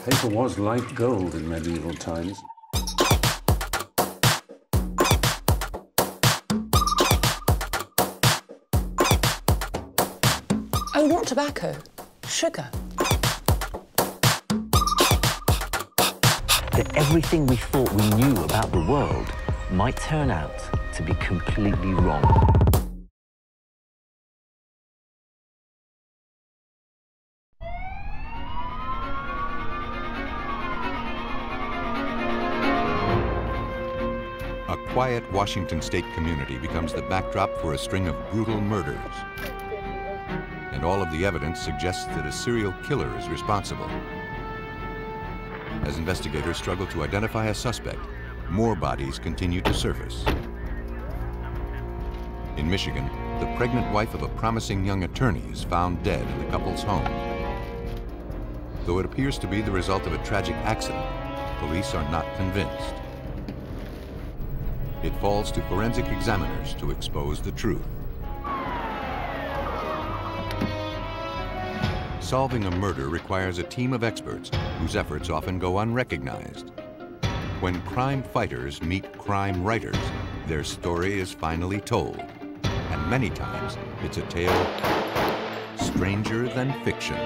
Paper was like gold in medieval times. Oh, not tobacco, sugar. That everything we thought we knew about the world might turn out to be completely wrong. A quiet Washington state community becomes the backdrop for a string of brutal murders. And all of the evidence suggests that a serial killer is responsible. As investigators struggle to identify a suspect, more bodies continue to surface. In Michigan, the pregnant wife of a promising young attorney is found dead in the couple's home. Though it appears to be the result of a tragic accident, police are not convinced. It falls to forensic examiners to expose the truth. Solving a murder requires a team of experts whose efforts often go unrecognized. When crime fighters meet crime writers, their story is finally told. And many times, it's a tale stranger than fiction.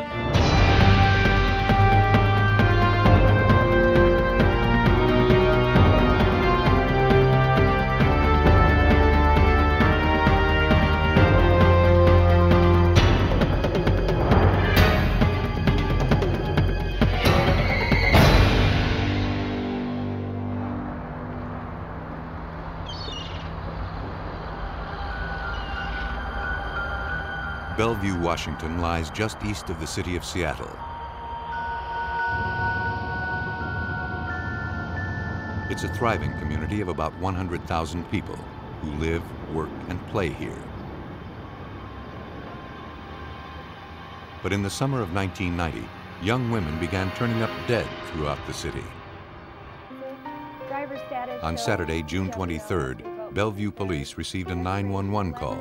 Bellevue, Washington lies just east of the city of Seattle. It's a thriving community of about 100,000 people who live, work, and play here. But in the summer of 1990, young women began turning up dead throughout the city. On Saturday, June 23rd, Bellevue police received a 911 call.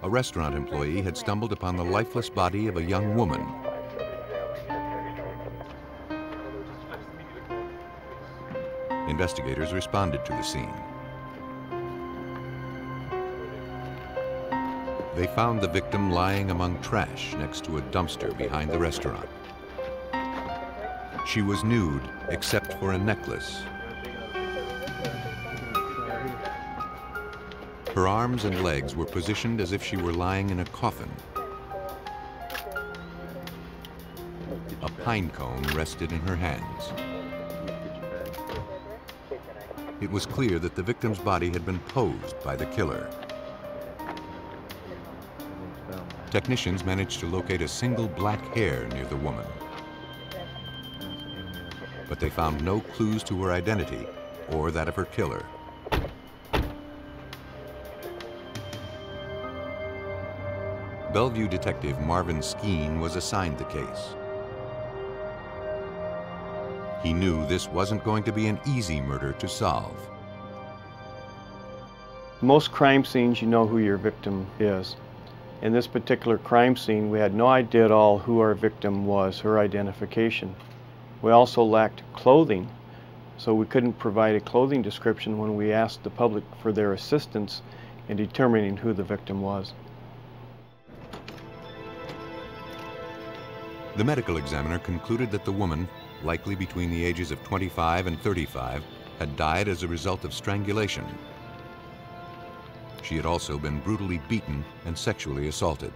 A restaurant employee had stumbled upon the lifeless body of a young woman. Investigators responded to the scene. They found the victim lying among trash next to a dumpster behind the restaurant. She was nude except for a necklace. Her arms and legs were positioned as if she were lying in a coffin. A pine cone rested in her hands. It was clear that the victim's body had been posed by the killer. Technicians managed to locate a single black hair near the woman. But they found no clues to her identity or that of her killer. Bellevue detective Marvin Skeen was assigned the case. He knew this wasn't going to be an easy murder to solve. Most crime scenes, you know who your victim is. In this particular crime scene, we had no idea at all who our victim was, her identification. We also lacked clothing, so we couldn't provide a clothing description when we asked the public for their assistance in determining who the victim was. The medical examiner concluded that the woman, likely between the ages of 25 and 35, had died as a result of strangulation. She had also been brutally beaten and sexually assaulted.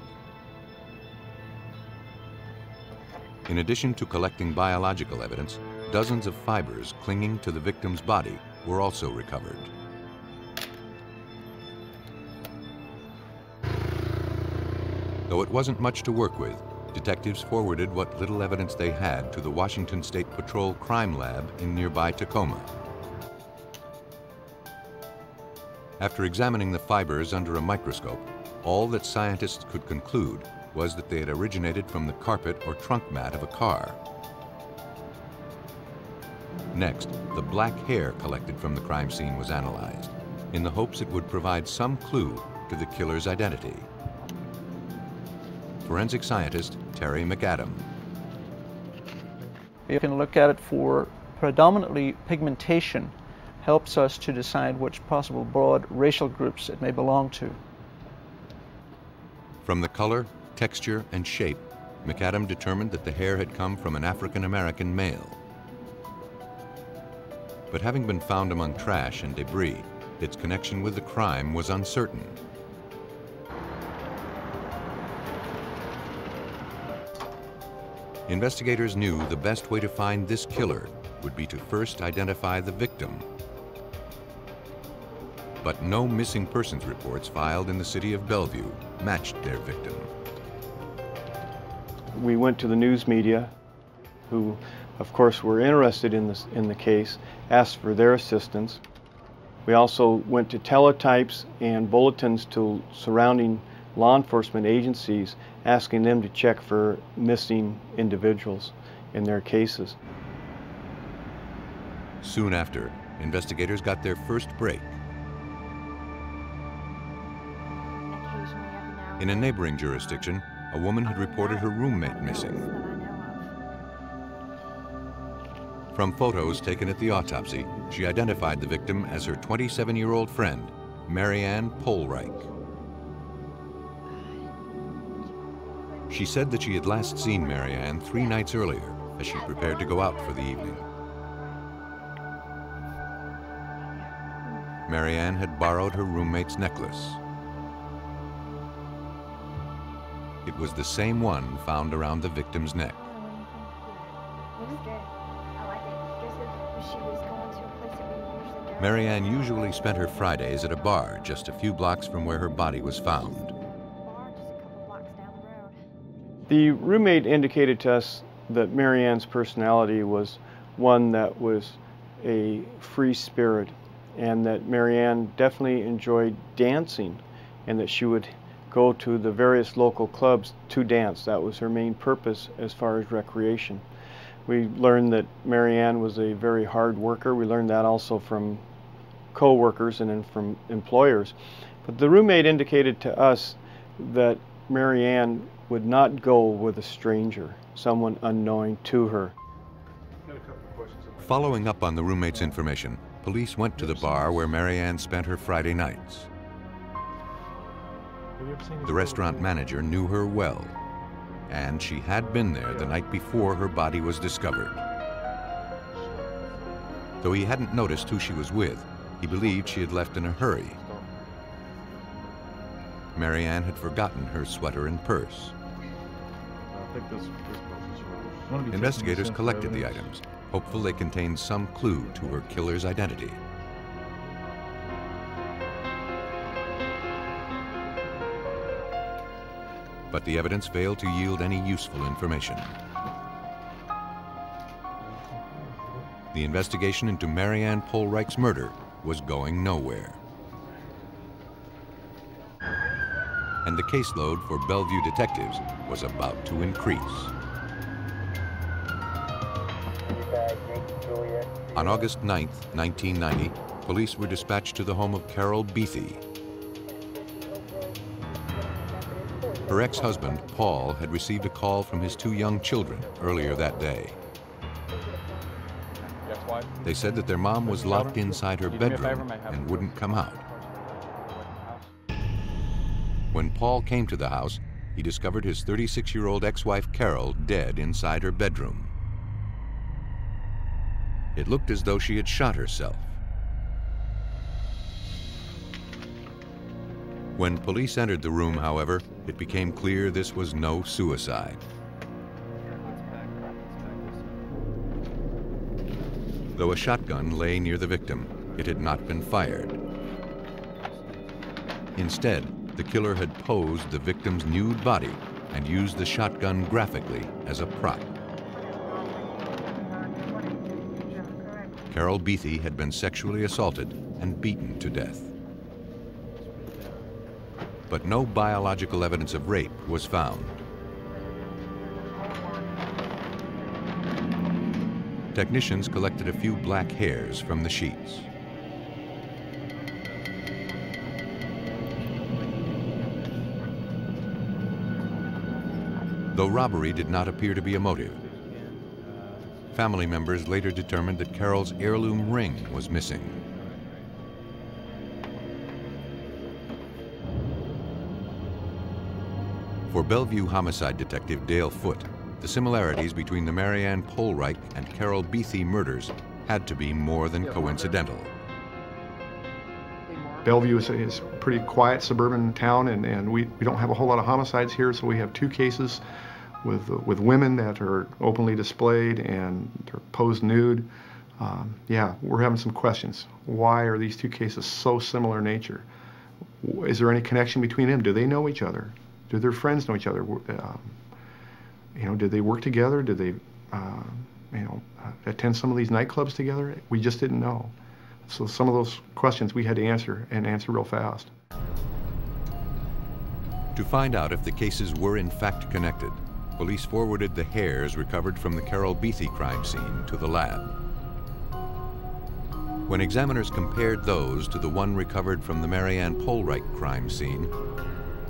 In addition to collecting biological evidence, dozens of fibers clinging to the victim's body were also recovered. Though it wasn't much to work with, detectives forwarded what little evidence they had to the Washington State Patrol Crime Lab in nearby Tacoma. After examining the fibers under a microscope, all that scientists could conclude was that they had originated from the carpet or trunk mat of a car. Next, the black hair collected from the crime scene was analyzed, in the hopes it would provide some clue to the killer's identity. Forensic scientist Terry McAdam. We can look at it for predominantly pigmentation, helps us to decide which possible broad racial groups it may belong to. From the color, texture, and shape, McAdam determined that the hair had come from an African-American male. But having been found among trash and debris, its connection with the crime was uncertain. Investigators knew the best way to find this killer would be to first identify the victim. But no missing persons reports filed in the city of Bellevue matched their victim. We went to the news media, who of course were interested in the case, asked for their assistance. We also went to teletypes and bulletins to surrounding law enforcement agencies, asking them to check for missing individuals in their cases. Soon after, investigators got their first break. In a neighboring jurisdiction, a woman had reported her roommate missing. From photos taken at the autopsy, she identified the victim as her 27-year-old friend, Marianne Polreich. She said that she had last seen Marianne 3 nights earlier as she prepared to go out for the evening. Marianne had borrowed her roommate's necklace. It was the same one found around the victim's neck. Marianne usually spent her Fridays at a bar just a few blocks from where her body was found. The roommate indicated to us that Marianne's personality was one that was a free spirit, and that Marianne definitely enjoyed dancing, and that she would go to the various local clubs to dance. That was her main purpose as far as recreation. We learned that Marianne was a very hard worker. We learned that also from co-workers and then from employers. But the roommate indicated to us that Marianne would not go with a stranger, someone unknowing to her. Following up on the roommate's information, police went to the bar where Marianne spent her Friday nights. The restaurant manager knew her well, and she had been there the night before her body was discovered. Though he hadn't noticed who she was with, he believed she had left in a hurry. Marianne had forgotten her sweater and purse. Investigators collected the items, hopeful they contained some clue to her killer's identity. But the evidence failed to yield any useful information. The investigation into Marianne Polreich's murder was going nowhere. And the caseload for Bellevue detectives was about to increase. On August 9, 1990, police were dispatched to the home of Carol Beathy. Her ex-husband, Paul, had received a call from his 2 young children earlier that day. They said that their mom was locked inside her bedroom and wouldn't come out. When Paul came to the house, he discovered his 36-year-old ex-wife Carol dead inside her bedroom. It looked as though she had shot herself. When police entered the room, however, it became clear this was no suicide. Though a shotgun lay near the victim, it had not been fired. Instead, the killer had posed the victim's nude body and used the shotgun graphically as a prop. Carol Beathy had been sexually assaulted and beaten to death. But no biological evidence of rape was found. Technicians collected a few black hairs from the sheets. Though robbery did not appear to be a motive, Family members later determined that Carol's heirloom ring was missing. For Bellevue homicide detective Dale Foote, the similarities between the Marianne Polreich and Carol Beathy murders had to be more than coincidental. Bellevue is a pretty quiet suburban town, and we don't have a whole lot of homicides here, so we have two cases with women that are openly displayed and they're posed nude. Yeah, we're having some questions. Why are these two cases so similar in nature? Is there any connection between them? Do they know each other? Do their friends know each other? You know, did they work together? Did they, attend some of these nightclubs together? We just didn't know. So some of those questions we had to answer, and answer real fast. To find out if the cases were in fact connected, police forwarded the hairs recovered from the Carol Beathy crime scene to the lab. When examiners compared those to the one recovered from the Marianne Polreich crime scene,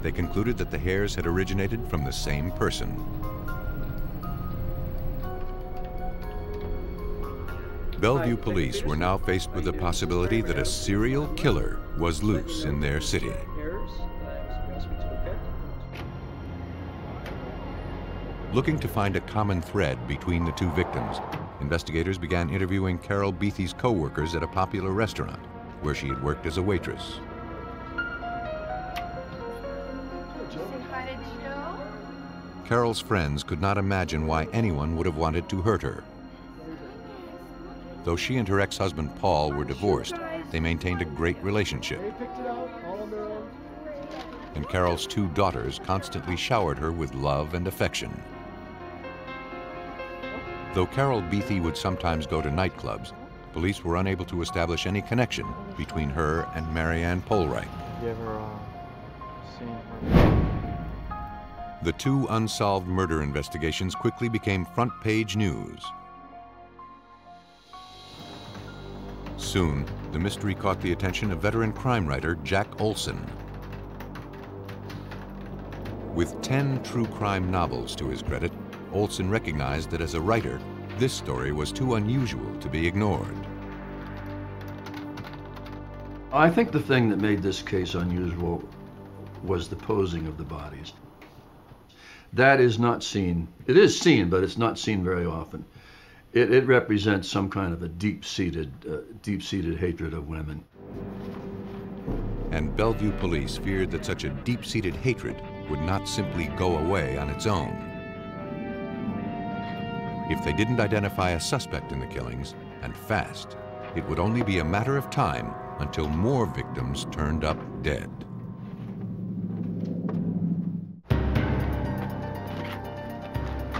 they concluded that the hairs had originated from the same person. Bellevue police were now faced with the possibility that a serial killer was loose in their city. Looking to find a common thread between the two victims, investigators began interviewing Carol Beathy's co-workers at a popular restaurant where she had worked as a waitress. Carol's friends could not imagine why anyone would have wanted to hurt her. Though she and her ex-husband Paul were divorced, they maintained a great relationship. And Carol's two daughters constantly showered her with love and affection. Though Carol Beathy would sometimes go to nightclubs, police were unable to establish any connection between her and Marianne Polreich. You ever seen her? The two unsolved murder investigations quickly became front-page news. Soon, the mystery caught the attention of veteran crime writer Jack Olson. With 10 true crime novels to his credit, Olson recognized that as a writer, this story was too unusual to be ignored. I think the thing that made this case unusual was the posing of the bodies. That is not seen. It is seen, but it's not seen very often. It represents some kind of a deep-seated hatred of women. And Bellevue police feared that such a deep-seated hatred would not simply go away on its own. If they didn't identify a suspect in the killings, and fast, it would only be a matter of time until more victims turned up dead.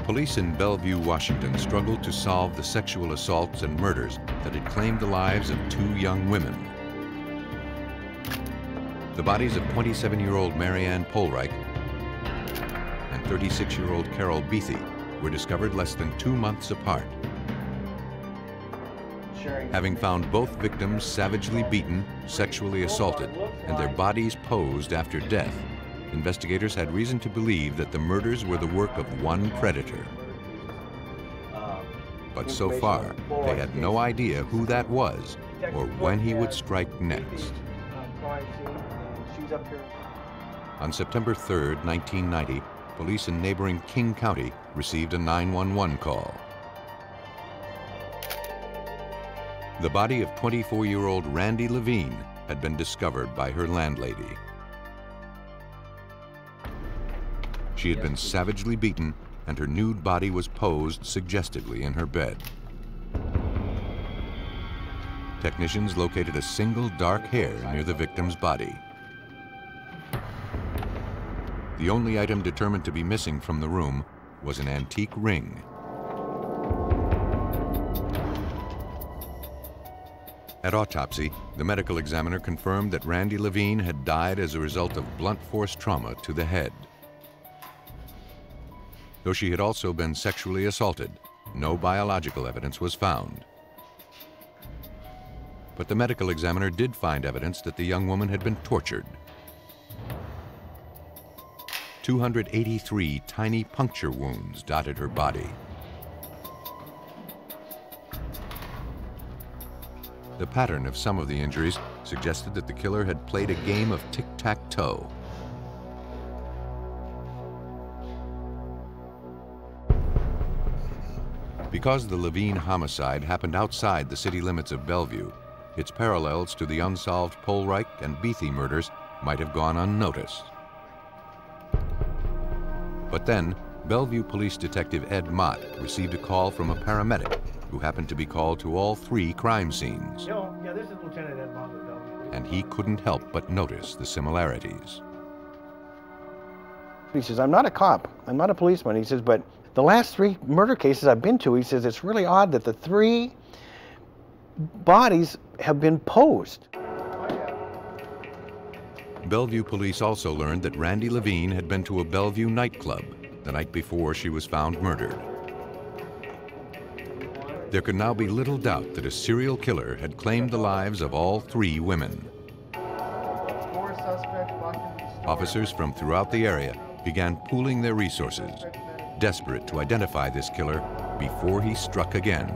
Police in Bellevue, Washington struggled to solve the sexual assaults and murders that had claimed the lives of two young women. The bodies of 27-year-old Marianne Polreich and 36-year-old Carol Beathy were discovered less than 2 months apart. Having found both victims savagely beaten, sexually assaulted, and their bodies posed after death, investigators had reason to believe that the murders were the work of one predator. But so far, they had no idea who that was or when he would strike next. On September 3rd, 1990, police in neighboring King County received a 911 call. The body of 24-year-old Randy Levine had been discovered by her landlady. She had been savagely beaten, and her nude body was posed suggestively in her bed. Technicians located a single dark hair near the victim's body. The only item determined to be missing from the room was an antique ring. At autopsy, the medical examiner confirmed that Randy Levine had died as a result of blunt force trauma to the head. Though she had also been sexually assaulted, no biological evidence was found. But the medical examiner did find evidence that the young woman had been tortured. 283 tiny puncture wounds dotted her body. The pattern of some of the injuries suggested that the killer had played a game of tic-tac-toe. Because the Levine homicide happened outside the city limits of Bellevue, its parallels to the unsolved Polreich and Beathy murders might have gone unnoticed. But then, Bellevue Police Detective Ed Mott received a call from a paramedic who happened to be called to all 3 crime scenes. Yeah, this is Lieutenant Ed Mott with Bellevue. And he couldn't help but notice the similarities. He says, I'm not a cop, I'm not a policeman. He says, but the last 3 murder cases I've been to, he says, it's really odd that the 3 bodies have been posed. Bellevue police also learned that Randy Levine had been to a Bellevue nightclub the night before she was found murdered. There could now be little doubt that a serial killer had claimed the lives of all 3 women. Officers from throughout the area began pooling their resources, desperate to identify this killer before he struck again.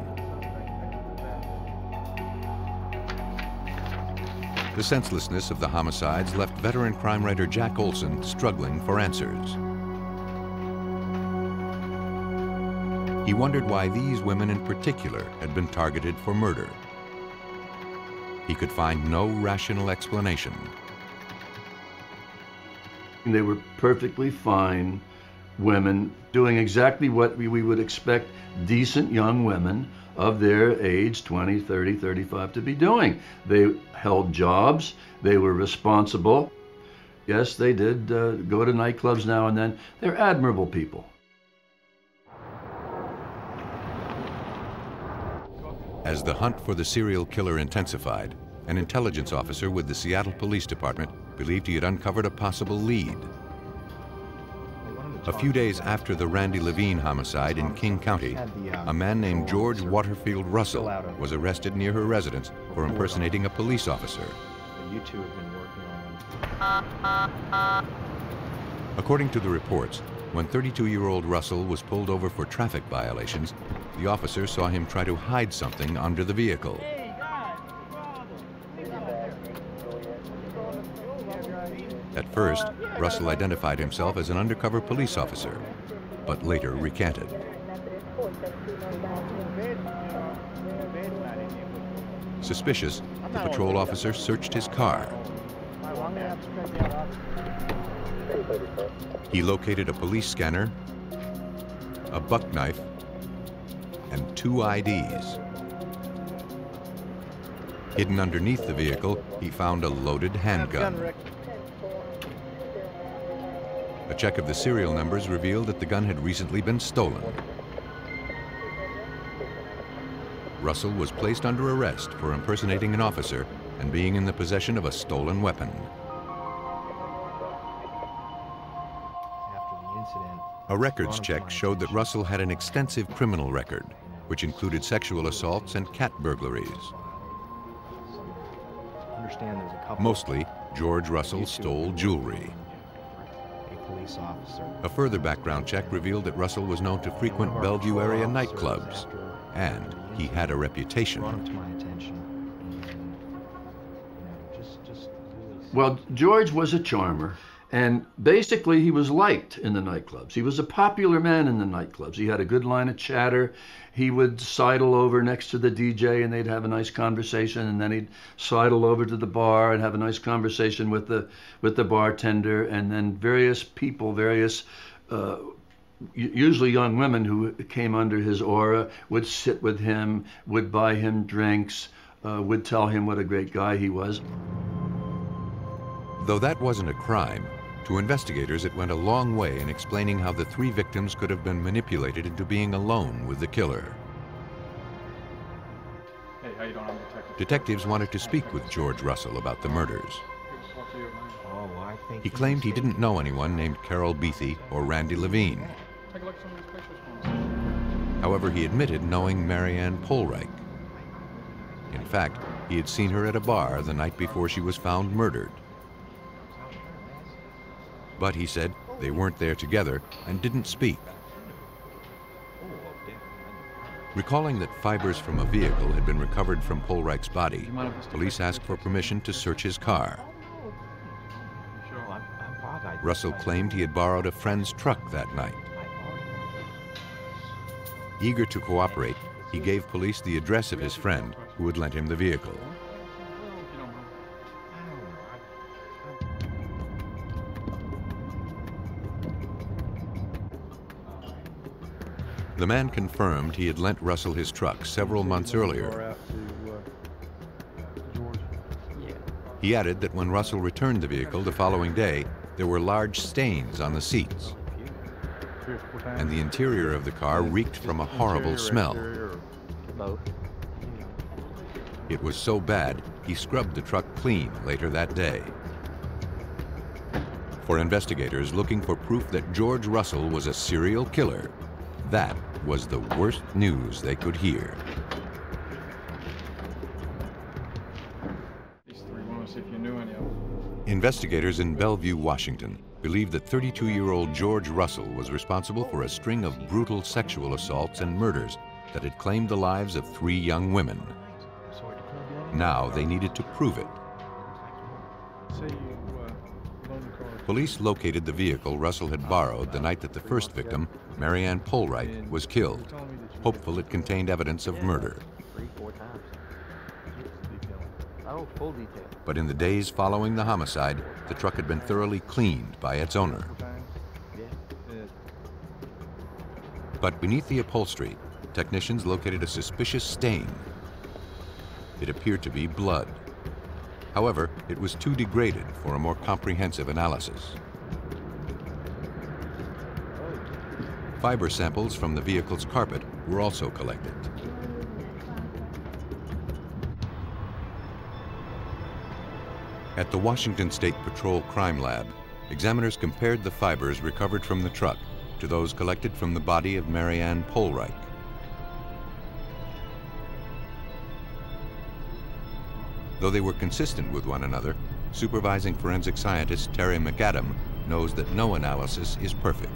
The senselessness of the homicides left veteran crime writer Jack Olson struggling for answers. He wondered why these women in particular had been targeted for murder. He could find no rational explanation. They were perfectly fine women doing exactly what we would expect decent young women of their age, 20, 30, 35, to be doing. They held jobs, they were responsible. Yes, they did go to nightclubs now and then. They're admirable people. As the hunt for the serial killer intensified, an intelligence officer with the Seattle Police Department believed he had uncovered a possible lead. A few days after the Randy Levine homicide in King County, a man named George Waterfield Russell was arrested near her residence for impersonating a police officer. You two have been working on. According to the reports, when 32-year-old Russell was pulled over for traffic violations, the officer saw him try to hide something under the vehicle. At first, Russell identified himself as an undercover police officer, but later recanted. Suspicious, the patrol officer searched his car. He located a police scanner, a buck knife, and 2 IDs. Hidden underneath the vehicle, he found a loaded handgun. A check of the serial numbers revealed that the gun had recently been stolen. Russell was placed under arrest for impersonating an officer and being in the possession of a stolen weapon. A records check showed that Russell had an extensive criminal record, which included sexual assaults and cat burglaries. Mostly, George Russell stole jewelry. A further background check revealed that Russell was known to frequent Bellevue area nightclubs, and he had a reputation. Well, George was a charmer, and basically he was liked in the nightclubs. He was a popular man in the nightclubs. He had a good line of chatter. He would sidle over next to the DJ and they'd have a nice conversation, and then he'd sidle over to the bar and have a nice conversation with the bartender, and then various people, usually young women who came under his aura would sit with him, would buy him drinks, would tell him what a great guy he was. Though that wasn't a crime, to investigators it went a long way in explaining how the 3 victims could have been manipulated into being alone with the killer. Hey, how you doing? I'm a detective. Detectives wanted to speak with George Russell about the murders. He claimed he didn't know anyone named Carol Beathy or Randy Levine. Take a look at some of these pictures. However, he admitted knowing Marianne Polreich. In fact, he had seen her at a bar the night before she was found murdered. But he said they weren't there together and didn't speak. Recalling that fibers from a vehicle had been recovered from Polreich's body, police asked for permission to search his car. Russell claimed he had borrowed a friend's truck that night. Eager to cooperate, he gave police the address of his friend who had lent him the vehicle. The man confirmed he had lent Russell his truck several months earlier. He added that when Russell returned the vehicle the following day, there were large stains on the seats, and the interior of the car reeked from a horrible smell. It was so bad, he scrubbed the truck clean later that day. For investigators looking for proof that George Russell was a serial killer, that was the worst news they could hear. Investigators in Bellevue, Washington, believe that 32-year-old George Russell was responsible for a string of brutal sexual assaults and murders that had claimed the lives of 3 young women. Now they needed to prove it. Police located the vehicle Russell had borrowed the night that the first victim, Marianne Polreich, was killed, hopeful it contained evidence of murder. But in the days following the homicide, the truck had been thoroughly cleaned by its owner. But beneath the upholstery, technicians located a suspicious stain. It appeared to be blood. However, it was too degraded for a more comprehensive analysis. Fiber samples from the vehicle's carpet were also collected. At the Washington State Patrol Crime Lab, examiners compared the fibers recovered from the truck to those collected from the body of Marianne Polreich. Though they were consistent with one another, supervising forensic scientist Terry McAdam knows that no analysis is perfect.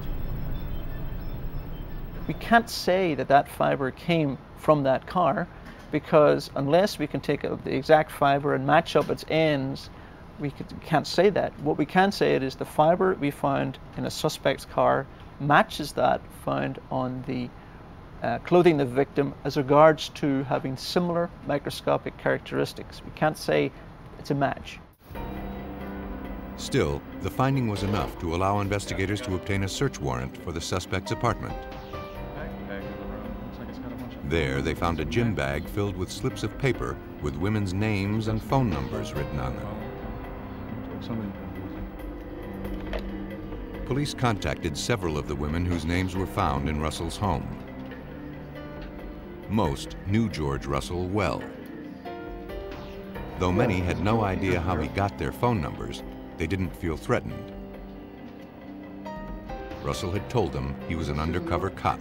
We can't say that that fiber came from that car, because unless we can take the exact fiber and match up its ends, we can't say that. What we can say is the fiber we found in a suspect's car matches that found on the clothing of the victim as regards to having similar microscopic characteristics. We can't say it's a match. Still, the finding was enough to allow investigators to obtain a search warrant for the suspect's apartment. There, they found a gym bag filled with slips of paper with women's names and phone numbers written on them. Police contacted several of the women whose names were found in Russell's home. Most knew George Russell well. Though many had no idea how he got their phone numbers, they didn't feel threatened. Russell had told them he was an undercover cop.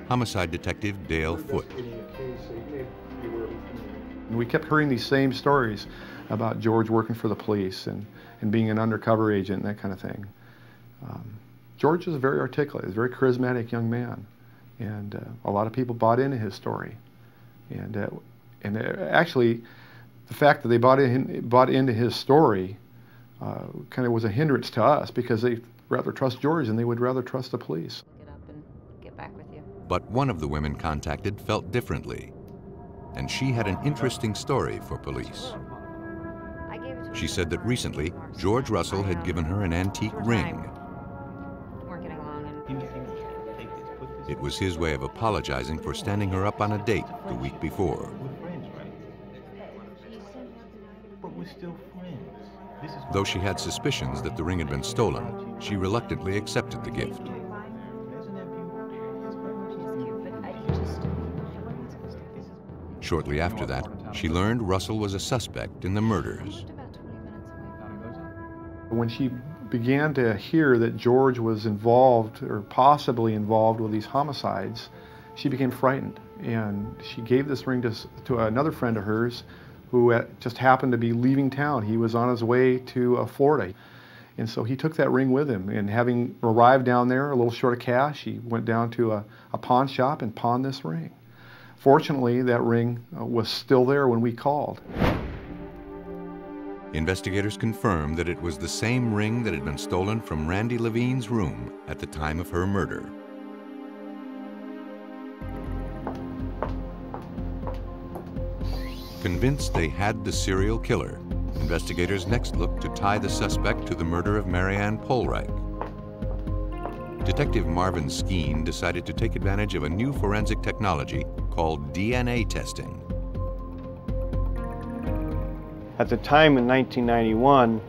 Homicide Detective Dale Foote. We kept hearing these same stories about George working for the police and being an undercover agent and that kind of thing. George was very articulate, a very charismatic young man, and a lot of people bought into his story. And actually, the fact that they bought into his story kind of was a hindrance to us, because they rather trust George than they would rather trust the police. Get up and get back with you. But one of the women contacted felt differently, and she had an interesting story for police. She said that recently, George Russell had given her an antique ring. It was his way of apologizing for standing her up on a date the week before. Though she had suspicions that the ring had been stolen, she reluctantly accepted the gift. Shortly after that, she learned Russell was a suspect in the murders. When she began to hear that George was involved, or possibly involved, with these homicides, she became frightened, and she gave this ring to another friend of hers who just happened to be leaving town. He was on his way to Florida, And so he took that ring with him, and having arrived down there a little short of cash, he went down to a pawn shop and pawned this ring. Fortunately, that ring was still there when we called. Investigators confirmed that it was the same ring that had been stolen from Randy Levine's room at the time of her murder. Convinced they had the serial killer, investigators next looked to tie the suspect to the murder of Marianne Polreich. Detective Marvin Skeen decided to take advantage of a new forensic technology called DNA testing. At the time in 1991,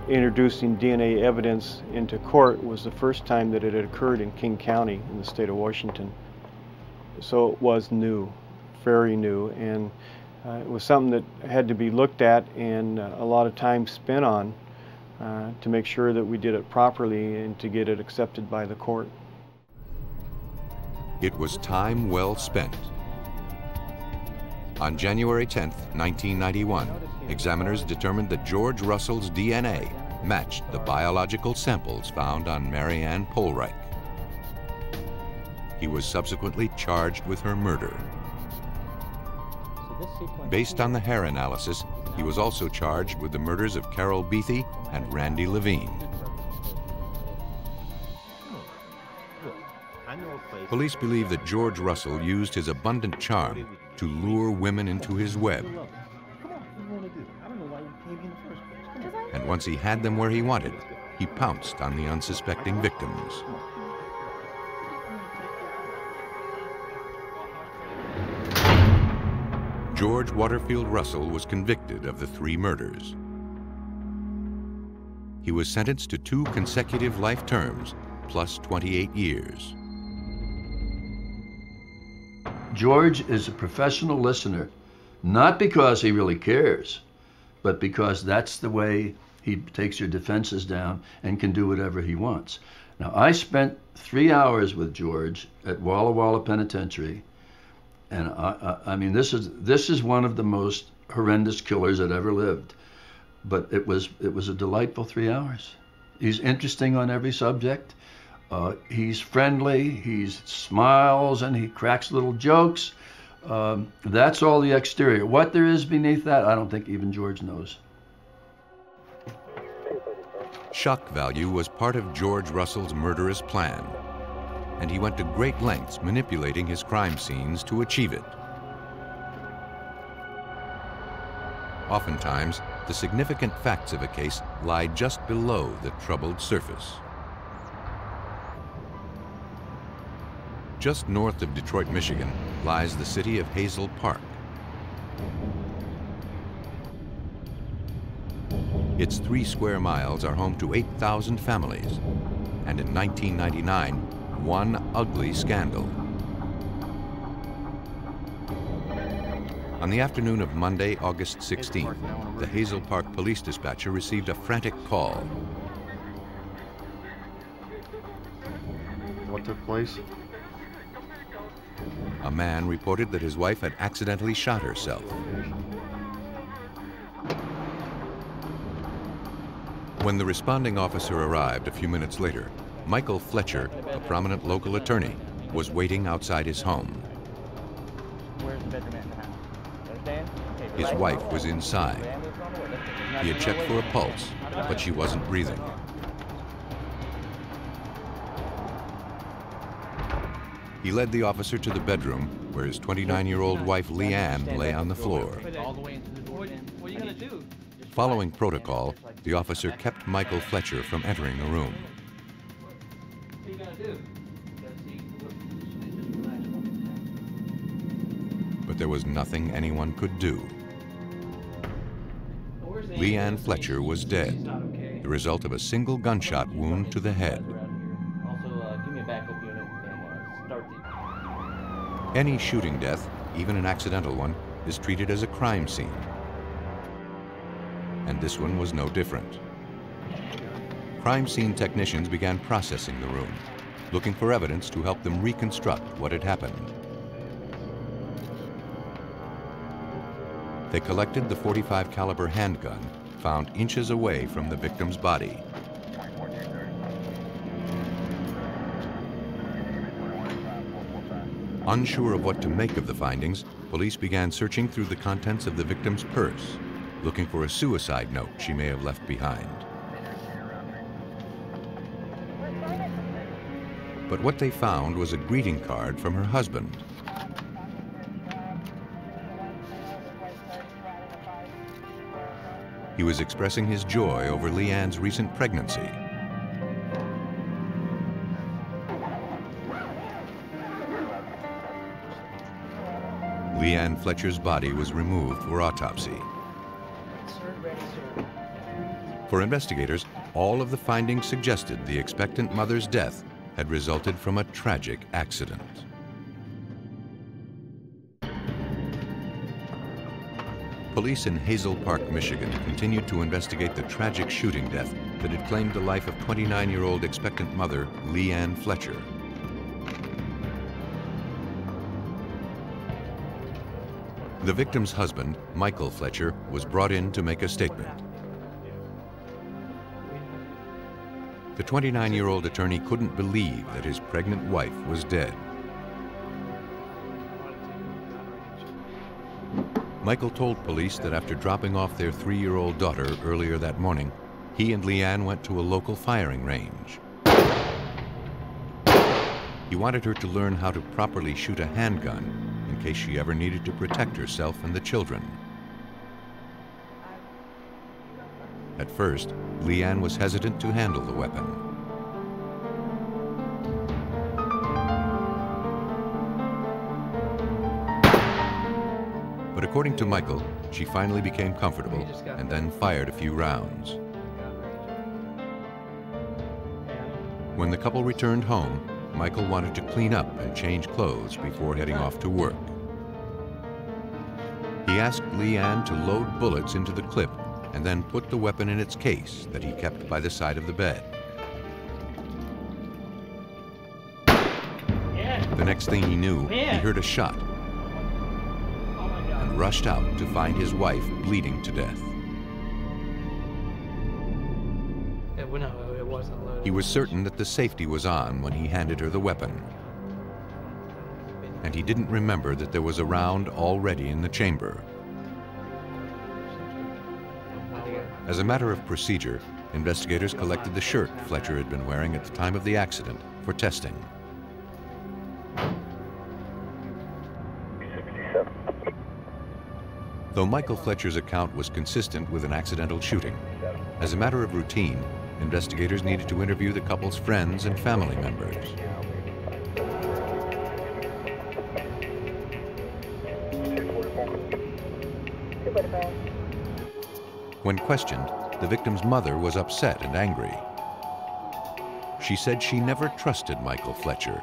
introducing DNA evidence into court was the first time that it had occurred in King County in the state of Washington. So it was new, very new, and it was something that had to be looked at and a lot of time spent on to make sure that we did it properly and to get it accepted by the court. It was time well spent. On January 10, 1991, examiners determined that George Russell's DNA matched the biological samples found on Marianne Polreich. He was subsequently charged with her murder. Based on the hair analysis, he was also charged with the murders of Carol Beathy and Randy Levine. Police believe that George Russell used his abundant charm to lure women into his web. And once he had them where he wanted, he pounced on the unsuspecting victims. George Waterfield Russell was convicted of the 3 murders. He was sentenced to 2 consecutive life terms, plus 28 years. George is a professional listener, not because he really cares, but because that's the way he takes your defenses down and can do whatever he wants. Now, I spent 3 hours with George at Walla Walla Penitentiary, and I mean, this is one of the most horrendous killers that ever lived. But it was a delightful 3 hours. He's interesting on every subject. He's friendly, he smiles, and he cracks little jokes. That's all the exterior. What there is beneath that, I don't think even George knows. Shock value was part of George Russell's murderous plan, and he went to great lengths manipulating his crime scenes to achieve it. Oftentimes, the significant facts of a case lie just below the troubled surface. Just north of Detroit, Michigan, lies the city of Hazel Park. Its 3 square miles are home to 8,000 families, and in 1999, one ugly scandal. On the afternoon of Monday, August 16th, the Hazel Park police dispatcher received a frantic call. What took place? A man reported that his wife had accidentally shot herself. When the responding officer arrived a few minutes later, Michael Fletcher, a prominent local attorney, was waiting outside his home. Where's the bedroom at the house? Understand? Okay, His wife was inside. He had checked for a pulse, but she wasn't breathing. He led the officer to the bedroom where his 29-year-old wife, Leanne, lay on the floor. What are you gonna do? Following protocol, the officer kept Michael Fletcher from entering the room. What are you gonna do? But there was nothing anyone could do. Leanne Fletcher was dead, the result of a single gunshot wound to the head. Also, give me a backup unit and start the... Any shooting death, even an accidental one, is treated as a crime scene. And this one was no different. Crime scene technicians began processing the room, looking for evidence to help them reconstruct what had happened. They collected the .45 caliber handgun found inches away from the victim's body. Unsure of what to make of the findings, police began searching through the contents of the victim's purse, looking for a suicide note she may have left behind. But what they found was a greeting card from her husband. He was expressing his joy over Leanne's recent pregnancy. Leanne Fletcher's body was removed for autopsy. For investigators, all of the findings suggested the expectant mother's death had resulted from a tragic accident. Police in Hazel Park, Michigan continued to investigate the tragic shooting death that had claimed the life of 29-year-old expectant mother Leanne Fletcher. The victim's husband, Michael Fletcher, was brought in to make a statement. The 29-year-old attorney couldn't believe that his pregnant wife was dead. Michael told police that after dropping off their 3-year-old daughter earlier that morning, he and Leanne went to a local firing range. He wanted her to learn how to properly shoot a handgun in case she ever needed to protect herself and the children. At first, Leanne was hesitant to handle the weapon. But according to Michael, she finally became comfortable and then fired a few rounds. When the couple returned home, Michael wanted to clean up and change clothes before heading off to work. He asked Leanne to load bullets into the clip and then put the weapon in its case that he kept by the side of the bed. The next thing he knew, he heard a shot and rushed out to find his wife bleeding to death. He was certain that the safety was on when he handed her the weapon. And he didn't remember that there was a round already in the chamber. As a matter of procedure, investigators collected the shirt Fletcher had been wearing at the time of the accident for testing. Though Michael Fletcher's account was consistent with an accidental shooting, as a matter of routine, investigators needed to interview the couple's friends and family members. When questioned, the victim's mother was upset and angry. She said she never trusted Michael Fletcher,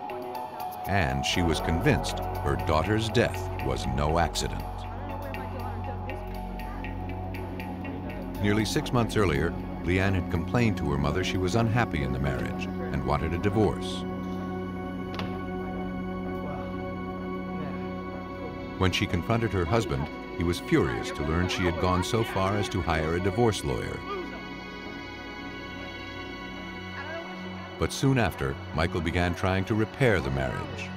and she was convinced her daughter's death was no accident. Nearly 6 months earlier, Leanne had complained to her mother she was unhappy in the marriage and wanted a divorce. When she confronted her husband, he was furious to learn she had gone so far as to hire a divorce lawyer. But soon after, Michael began trying to repair the marriage.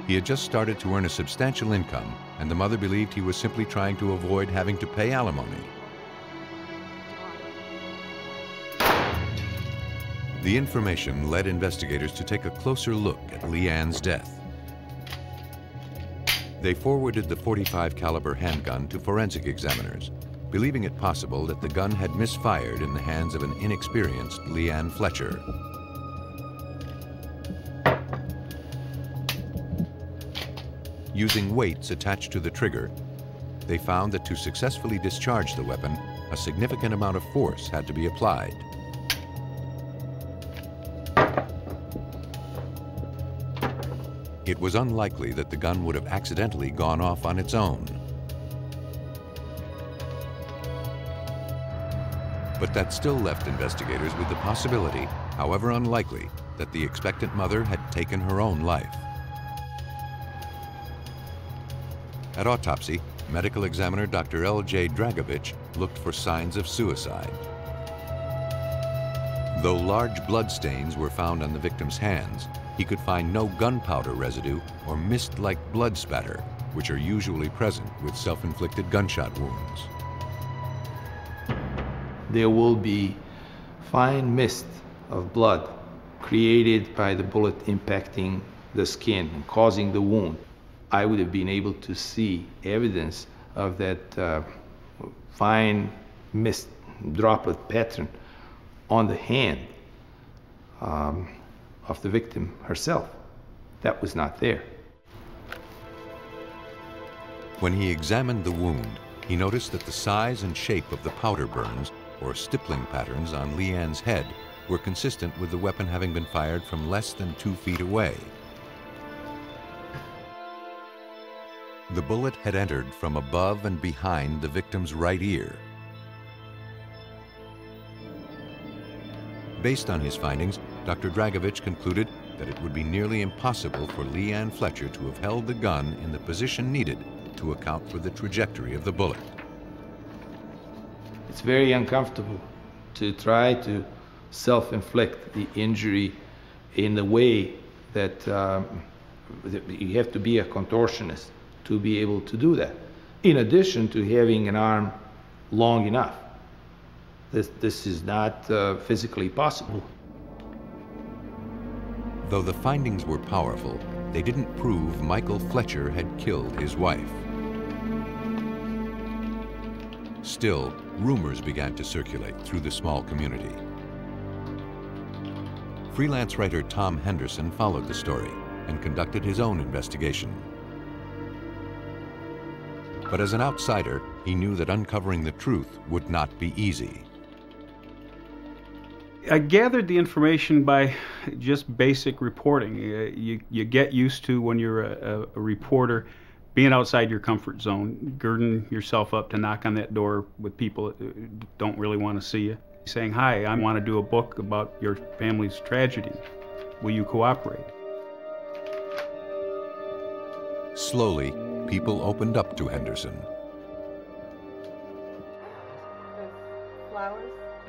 He had just started to earn a substantial income, and the mother believed he was simply trying to avoid having to pay alimony. The information led investigators to take a closer look at Leanne's death. They forwarded the .45 caliber handgun to forensic examiners, believing it possible that the gun had misfired in the hands of an inexperienced Leanne Fletcher. Using weights attached to the trigger, they found that to successfully discharge the weapon, a significant amount of force had to be applied. It was unlikely that the gun would have accidentally gone off on its own. But that still left investigators with the possibility, however unlikely, that the expectant mother had taken her own life. At autopsy, medical examiner Dr. L.J. Dragovich looked for signs of suicide. Though large blood stains were found on the victim's hands, he could find no gunpowder residue or mist-like blood spatter, which are usually present with self-inflicted gunshot wounds. There will be fine mist of blood created by the bullet impacting the skin and causing the wound. I would have been able to see evidence of that fine mist droplet pattern on the hand of the victim herself. That was not there. When he examined the wound, he noticed that the size and shape of the powder burns, or stippling patterns, on Leanne's head were consistent with the weapon having been fired from less than 2 feet away. The bullet had entered from above and behind the victim's right ear. Based on his findings, Dr. Dragovich concluded that it would be nearly impossible for Leanne Fletcher to have held the gun in the position needed to account for the trajectory of the bullet. It's very uncomfortable to try to self-inflict the injury in the way that you have to be a contortionist to be able to do that, in addition to having an arm long enough. This is not physically possible. Though the findings were powerful, they didn't prove Michael Fletcher had killed his wife. Still, rumors began to circulate through the small community. Freelance writer Tom Henderson followed the story and conducted his own investigation. But as an outsider, he knew that uncovering the truth would not be easy. I gathered the information by just basic reporting. You get used to, when you're a reporter, being outside your comfort zone, girding yourself up to knock on that door with people that don't really want to see you, saying, "Hi, I want to do a book about your family's tragedy. Will you cooperate?" Slowly, people opened up to Henderson.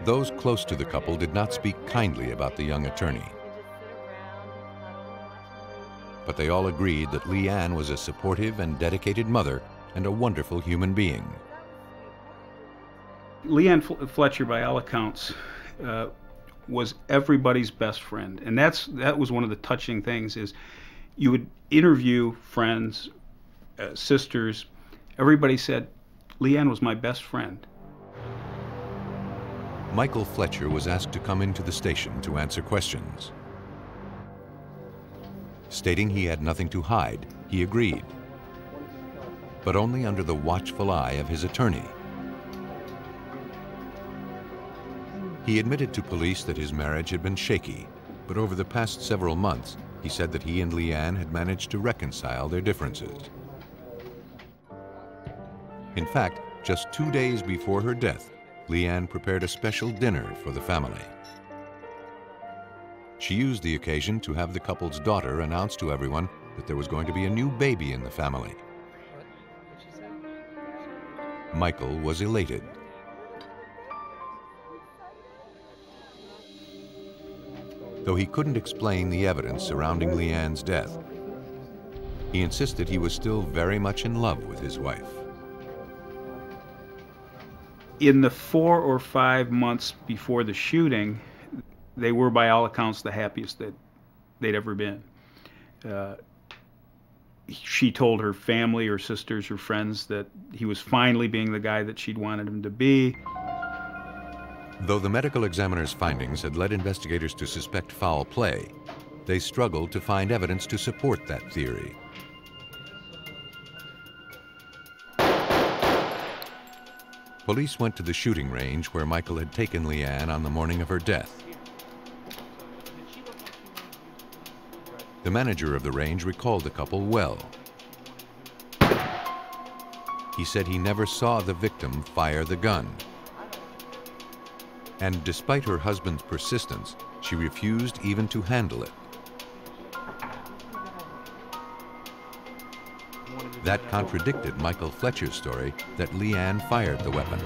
Those close to the couple did not speak kindly about the young attorney. But they all agreed that Leanne was a supportive and dedicated mother and a wonderful human being. Leanne Fletcher, by all accounts, was everybody's best friend. And that was one of the touching things, is you would interview friends, sisters. Everybody said, "Leanne was my best friend." Michael Fletcher was asked to come into the station to answer questions. Stating he had nothing to hide, he agreed, but only under the watchful eye of his attorney. He admitted to police that his marriage had been shaky, but over the past several months, he said that he and Leanne had managed to reconcile their differences. In fact, just 2 days before her death, Leanne prepared a special dinner for the family. She used the occasion to have the couple's daughter announce to everyone that there was going to be a new baby in the family. Michael was elated. Though he couldn't explain the evidence surrounding Leanne's death, he insisted he was still very much in love with his wife. In the 4 or 5 months before the shooting, they were, by all accounts, the happiest that they'd ever been. She told her family, her sisters, her friends, that he was finally being the guy that she'd wanted him to be. Though the medical examiner's findings had led investigators to suspect foul play, they struggled to find evidence to support that theory. Police went to the shooting range where Michael had taken Leanne on the morning of her death. The manager of the range recalled the couple well. He said he never saw the victim fire the gun. And despite her husband's persistence, she refused even to handle it. That contradicted Michael Fletcher's story that Leanne fired the weapon.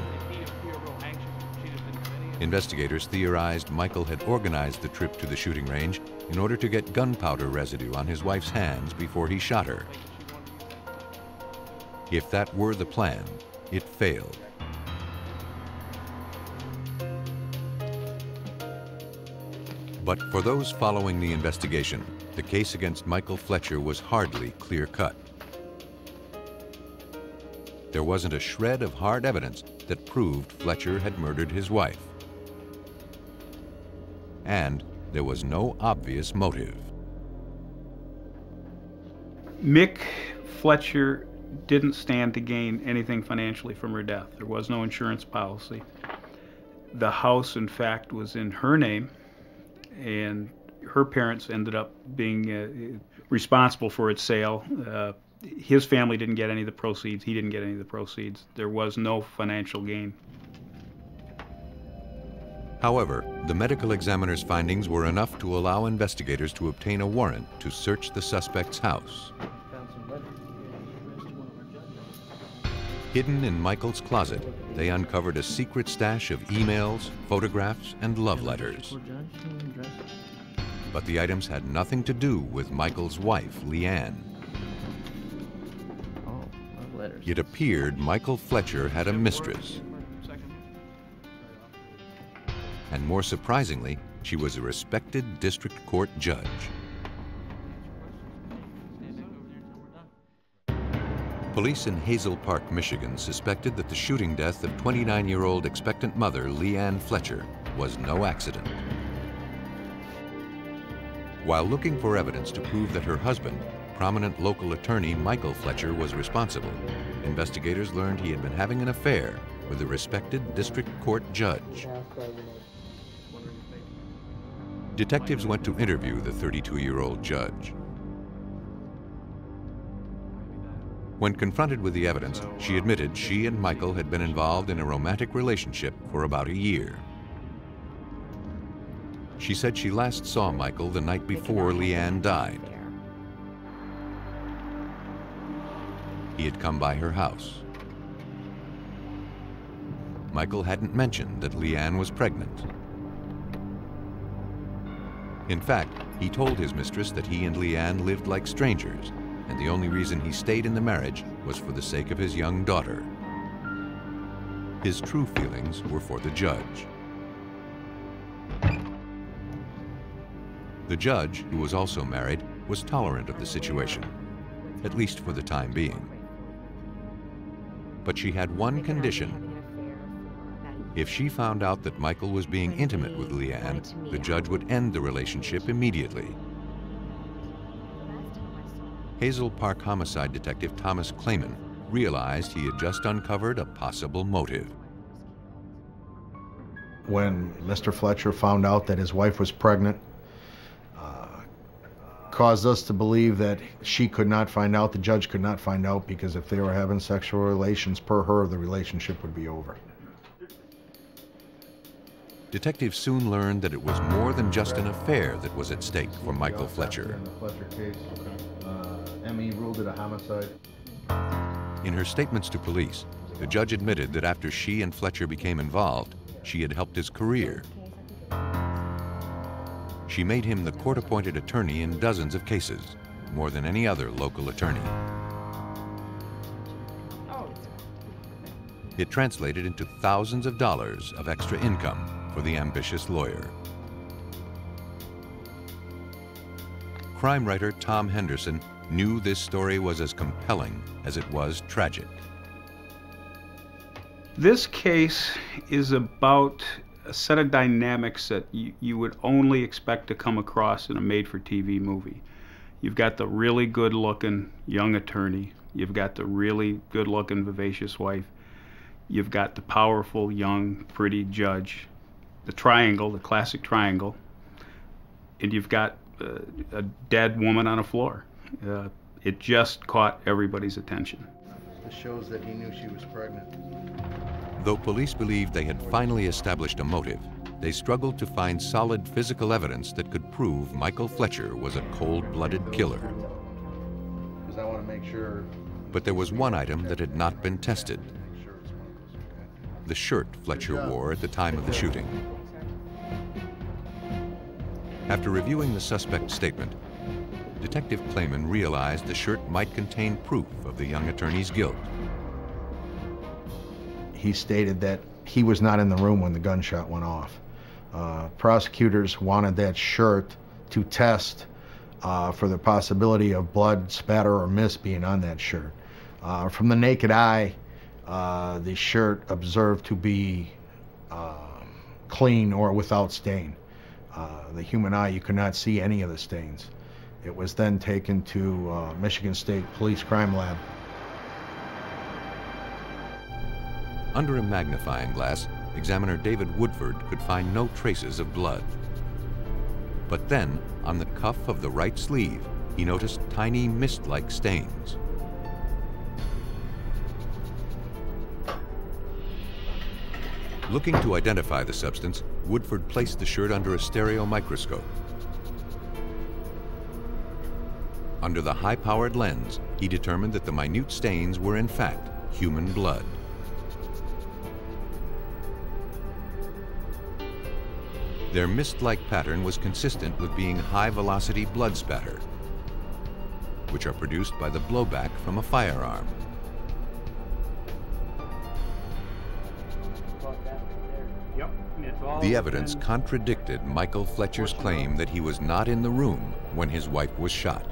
Investigators theorized Michael had organized the trip to the shooting range in order to get gunpowder residue on his wife's hands before he shot her. If that were the plan, it failed. But for those following the investigation, the case against Michael Fletcher was hardly clear-cut. There wasn't a shred of hard evidence that proved Fletcher had murdered his wife. And there was no obvious motive. Mick Fletcher didn't stand to gain anything financially from her death. There was no insurance policy. The house, in fact, was in her name, and her parents ended up being responsible for its sale. His family didn't get any of the proceeds. He didn't get any of the proceeds. There was no financial gain. However, the medical examiner's findings were enough to allow investigators to obtain a warrant to search the suspect's house. Hidden in Michael's closet, they uncovered a secret stash of emails, photographs, and love letters. But the items had nothing to do with Michael's wife, Leanne. It appeared Michael Fletcher had a mistress. And more surprisingly, she was a respected district court judge. Police in Hazel Park, Michigan suspected that the shooting death of 29-year-old expectant mother Leanne Fletcher was no accident. While looking for evidence to prove that her husband, prominent local attorney Michael Fletcher, was responsible, investigators learned he had been having an affair with a respected district court judge. Detectives went to interview the 32-year-old judge. When confronted with the evidence, she admitted she and Michael had been involved in a romantic relationship for about a year. She said she last saw Michael the night before Leanne died. He had come by her house. Michael hadn't mentioned that Leanne was pregnant. In fact, he told his mistress that he and Leanne lived like strangers, and the only reason he stayed in the marriage was for the sake of his young daughter. His true feelings were for the judge. The judge, who was also married, was tolerant of the situation, at least for the time being. But she had one condition. If she found out that Michael was being intimate with Leanne, the judge would end the relationship immediately. Hazel Park homicide detective Thomas Clayman realized he had just uncovered a possible motive. When Mr. Fletcher found out that his wife was pregnant, caused us to believe that she could not find out, the judge could not find out, because if they were having sexual relations per her, the relationship would be over. Detectives soon learned that it was more than just an affair that was at stake for Michael Fletcher. In the Fletcher case, M.E. ruled it a homicide. In her statements to police, the judge admitted that after she and Fletcher became involved, she had helped his career. She made him the court-appointed attorney in dozens of cases, more than any other local attorney. It translated into thousands of dollars of extra income for the ambitious lawyer. Crime writer Tom Henderson knew this story was as compelling as it was tragic. This case is about a set of dynamics that you would only expect to come across in a made-for-TV movie. You've got the really good-looking young attorney. You've got the really good-looking, vivacious wife. You've got the powerful, young, pretty judge. The triangle, the classic triangle. And you've got a dead woman on a floor. It just caught everybody's attention. This shows that he knew she was pregnant. Though police believed they had finally established a motive, they struggled to find solid physical evidence that could prove Michael Fletcher was a cold-blooded killer. Because I want to make sure But there was one item that had not been tested: the shirt Fletcher wore at the time of the shooting. After reviewing the suspect's statement, Detective Clayman realized the shirt might contain proof of the young attorney's guilt. He stated that he was not in the room when the gunshot went off. Prosecutors wanted that shirt to test for the possibility of blood, spatter, or mist being on that shirt. From the naked eye, the shirt observed to be clean or without stain. The human eye, you could not see any of the stains. It was then taken to Michigan State Police Crime Lab. Under a magnifying glass, examiner David Woodford could find no traces of blood. But then, on the cuff of the right sleeve, he noticed tiny mist-like stains. Looking to identify the substance, Woodford placed the shirt under a stereo microscope. Under the high-powered lens, he determined that the minute stains were in fact human blood. Their mist-like pattern was consistent with being high-velocity blood spatter, which are produced by the blowback from a firearm. The evidence contradicted Michael Fletcher's claim that he was not in the room when his wife was shot.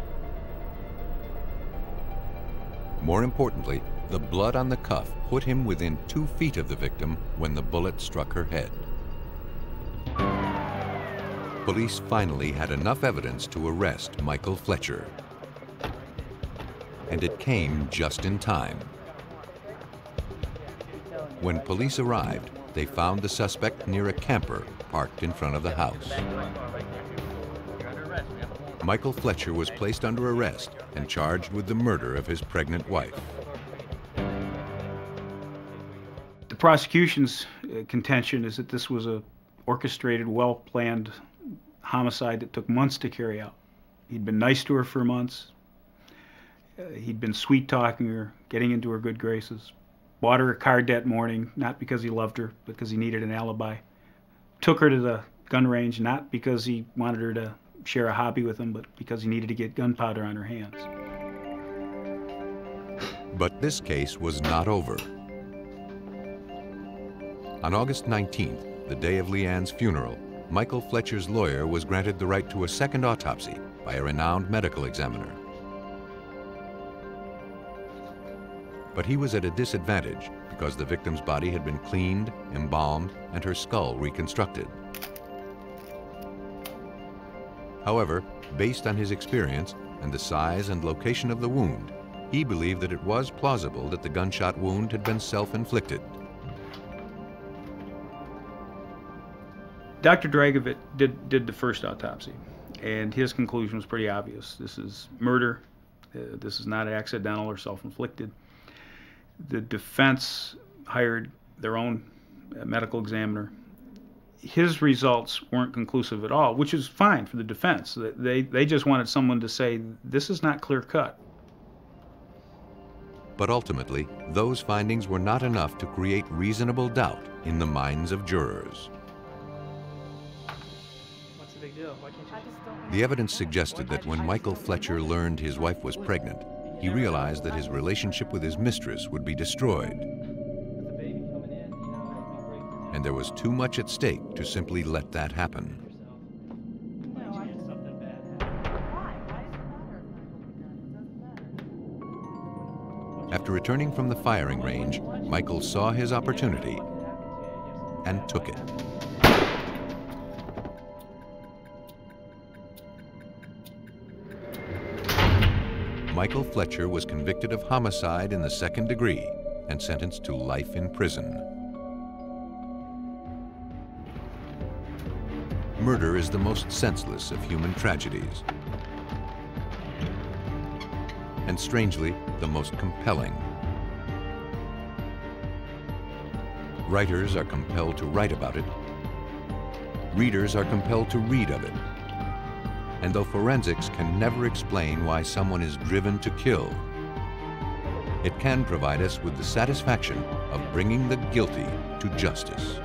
More importantly, the blood on the cuff put him within 2 feet of the victim when the bullet struck her head. Police finally had enough evidence to arrest Michael Fletcher. And it came just in time. When police arrived, they found the suspect near a camper parked in front of the house. Michael Fletcher was placed under arrest and charged with the murder of his pregnant wife. The prosecution's contention is that this was a orchestrated, well-planned homicide that took months to carry out. He'd been nice to her for months. He'd been sweet-talking her, getting into her good graces. Bought her a card that morning, not because he loved her, but because he needed an alibi. Took her to the gun range, not because he wanted her to share a hobby with him, but because he needed to get gunpowder on her hands. But this case was not over. On August 19th, the day of Leanne's funeral, Michael Fletcher's lawyer was granted the right to a second autopsy by a renowned medical examiner. But he was at a disadvantage because the victim's body had been cleaned, embalmed, and her skull reconstructed. However, based on his experience and the size and location of the wound, he believed that it was plausible that the gunshot wound had been self-inflicted. Dr. Dragovich did the first autopsy, and his conclusion was pretty obvious. This is murder. This is not accidental or self-inflicted. The defense hired their own medical examiner. His results weren't conclusive at all, which is fine for the defense. They just wanted someone to say, this is not clear-cut. But ultimately, those findings were not enough to create reasonable doubt in the minds of jurors. What's the big deal? Why can't you... The evidence suggested that when Michael Fletcher learned his wife was pregnant, he realized that his relationship with his mistress would be destroyed. And there was too much at stake to simply let that happen. After returning from the firing range, Michael saw his opportunity and took it. Michael Fletcher was convicted of homicide in the second degree and sentenced to life in prison. Murder is the most senseless of human tragedies, and strangely, the most compelling. Writers are compelled to write about it. Readers are compelled to read of it. And though forensics can never explain why someone is driven to kill, it can provide us with the satisfaction of bringing the guilty to justice.